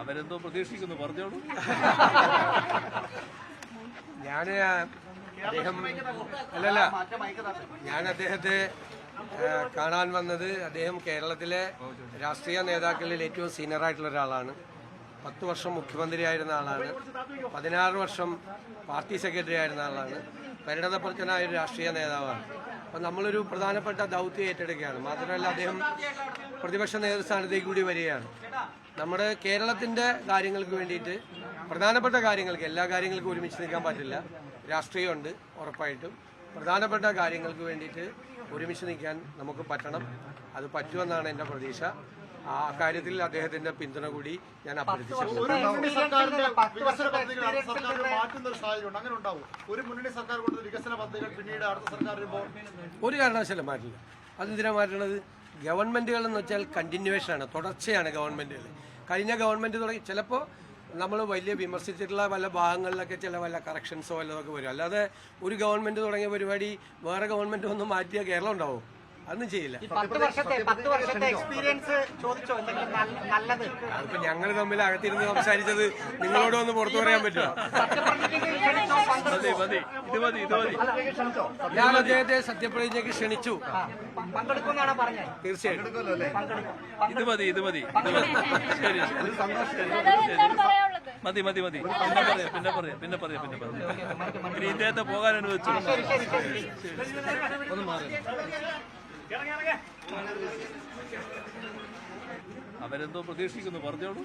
അവരെന്തോ പ്രതീക്ഷിക്കുന്നു, പറഞ്ഞോളൂ. ഞാൻ അദ്ദേഹത്തെ കാണാൻ വന്നത് അദ്ദേഹം കേരളത്തിലെ രാഷ്ട്രീയ നേതാക്കളിൽ ഏറ്റവും സീനിയറായിട്ടുള്ള ഒരാളാണ്. 10 വർഷം മുഖ്യമന്ത്രിയായിരുന്ന ആളാണ്. 16 വർഷം പാർട്ടി സെക്രട്ടറി ആയിരുന്ന ആളാണ്. പരിണതപ്രജ്ഞനായ ഒരു രാഷ്ട്രീയ നേതാവാണ്. അപ്പം നമ്മളൊരു പ്രധാനപ്പെട്ട ദൗത്യം ഏറ്റെടുക്കുകയാണ്. മാത്രമല്ല അദ്ദേഹം പ്രതിപക്ഷ നേതൃസ്ഥാനത്തേക്ക് കൂടി വരികയാണ്. നമ്മുടെ കേരളത്തിൻ്റെ കാര്യങ്ങൾക്ക് വേണ്ടിയിട്ട് പ്രധാനപ്പെട്ട കാര്യങ്ങൾക്ക്, എല്ലാ കാര്യങ്ങൾക്കും ഒരുമിച്ച് നിൽക്കാൻ പറ്റില്ല. രാഷ്ട്രീയമുണ്ട് ഉറപ്പായിട്ടും. പ്രധാനപ്പെട്ട കാര്യങ്ങൾക്ക് വേണ്ടിയിട്ട് ഒരുമിച്ച് നിൽക്കാൻ നമുക്ക് പറ്റണം. അത് പറ്റുമെന്നാണ് എൻ്റെ പ്രതീക്ഷ. ആ കാര്യത്തിൽ അദ്ദേഹത്തിന്റെ പിന്തുണ കൂടി ഞാൻ അഭ്യർത്ഥിച്ചു. ഒരു കാരണവശാലും മാറ്റില്ല. അതെന്തിനാ മാറ്റണത്? ഗവൺമെന്റുകൾ എന്ന് വെച്ചാൽ കണ്ടിന്യൂവേഷനാണ്, തുടർച്ചയാണ് ഗവൺമെന്റുകൾ. കഴിഞ്ഞ ഗവൺമെന്റ് തുടങ്ങി ചിലപ്പോൾ നമ്മൾ വലിയ വിമർശിച്ചിട്ടുള്ള പല ഭാഗങ്ങളിലൊക്കെ ചില വല്ല കറക്ഷൻസോ വല്ലതൊക്കെ വരും. അല്ലാതെ ഒരു ഗവൺമെന്റ് തുടങ്ങിയ പരിപാടി വേറെ ഗവൺമെന്റ് ഒന്നും മാറ്റിയ കേരളം ഉണ്ടാവും? അതൊന്നും ചെയ്യില്ല. 10 വർഷത്തെ എക്സ്പീരിയൻസ് ചോദിച്ചോ? അതിപ്പോ ഞങ്ങൾ തമ്മിൽ അകത്തിരുന്ന് സംസാരിച്ചത് നിങ്ങളോട് ഒന്ന് പുറത്തു പറയാൻ പറ്റുമോ? ഞാൻ അദ്ദേഹത്തെ സത്യപ്രതിജ്ഞയ്ക്ക് ക്ഷണിച്ചു. തീർച്ചയായിട്ടും. പിന്നെ പറയാം. ഇദ്ദേഹത്തെ പോകാൻ അനുവദിച്ചു. ഒന്ന് മാറി. അവരെന്തോ പ്രതീക്ഷിക്കുന്നു, പറഞ്ഞോളൂ.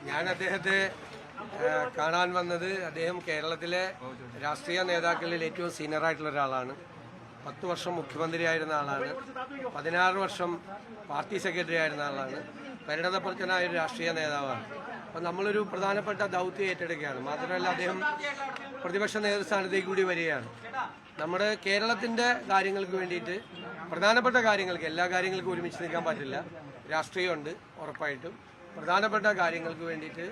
ഞാൻ അദ്ദേഹത്തെ കാണാൻ വന്നത് അദ്ദേഹം കേരളത്തിലെ രാഷ്ട്രീയ നേതാക്കളിൽ ഏറ്റവും സീനിയറായിട്ടുള്ള ഒരാളാണ്. 10 വർഷം മുഖ്യമന്ത്രിയായിരുന്ന ആളാണ്. 16 വർഷം പാർട്ടി സെക്രട്ടറി ആയിരുന്ന ആളാണ്. പരിണതപ്രജ്ഞനായ ഒരു രാഷ്ട്രീയ നേതാവാണ്. അപ്പം നമ്മളൊരു പ്രധാനപ്പെട്ട ദൗത്യം ഏറ്റെടുക്കുകയാണ്. മാത്രമല്ല അദ്ദേഹം പ്രതിപക്ഷ നേതൃസ്ഥാനത്തേക്ക് കൂടി വരികയാണ്. നമ്മുടെ കേരളത്തിൻ്റെ കാര്യങ്ങൾക്ക് വേണ്ടിയിട്ട് പ്രധാനപ്പെട്ട കാര്യങ്ങൾക്ക്, എല്ലാ കാര്യങ്ങൾക്കും ഒരുമിച്ച് നിൽക്കാൻ പറ്റില്ല. രാഷ്ട്രീയമുണ്ട് ഉറപ്പായിട്ടും. പ്രധാനപ്പെട്ട കാര്യങ്ങൾക്ക് വേണ്ടിയിട്ട്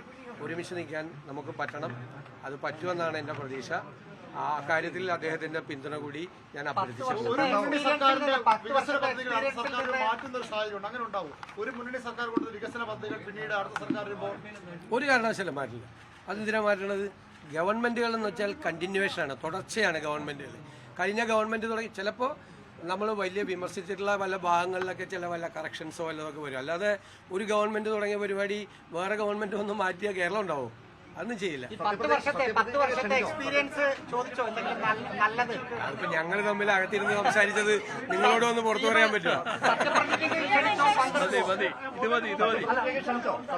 ഒരുമിച്ച് നിൽക്കാൻ നമുക്ക് പറ്റണം. അത് പറ്റുമെന്നാണ് എൻ്റെ പ്രതീക്ഷ. ആ കാര്യത്തിൽ അദ്ദേഹത്തിന്റെ പിന്തുണ കൂടി ഞാൻ അഭ്യർത്ഥിച്ചു. ഒരു കാരണവശാലും മാറ്റില്ല. അതെന്തിനാ മാറ്റണത്? ഗവൺമെന്റുകൾ എന്ന് വെച്ചാൽ കണ്ടിന്യൂവേഷനാണ്, തുടർച്ചയാണ് ഗവൺമെന്റുകൾ. കഴിഞ്ഞ ഗവൺമെന്റ് തുടങ്ങി ചിലപ്പോൾ നമ്മൾ വലിയ വിമർശിച്ചിട്ടുള്ള പല ഭാഗങ്ങളിലൊക്കെ ചില വല്ല കറക്ഷൻസോ വല്ലതൊക്കെ വരും. അല്ലാതെ ഒരു ഗവൺമെന്റ് തുടങ്ങിയ പരിപാടി വേറെ ഗവൺമെന്റ് ഒന്നും മാറ്റിയ കേരളം ഉണ്ടാവും? അതൊന്നും ചെയ്യില്ല. 10 വർഷത്തെ എക്സ്പീരിയൻസ് ചോദിച്ചോ? അതിപ്പോ ഞങ്ങൾ തമ്മിൽ അകത്തിരുന്ന് സംസാരിച്ചത് നിങ്ങളോട് ഒന്ന് പുറത്തു പറയാൻ പറ്റുമോ?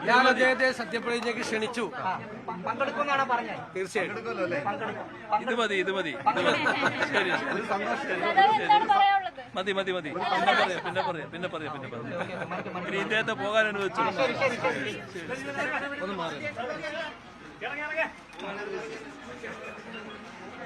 ഞാൻ അദ്ദേഹത്തെ സത്യപ്രതിജ്ഞയ്ക്ക് ക്ഷണിച്ചു. തീർച്ചയായിട്ടും. പിന്നെ പറയാം. ഇദ്ദേഹത്തെ പോകാൻ അനുവദിച്ചു. ഒന്ന് മാറി.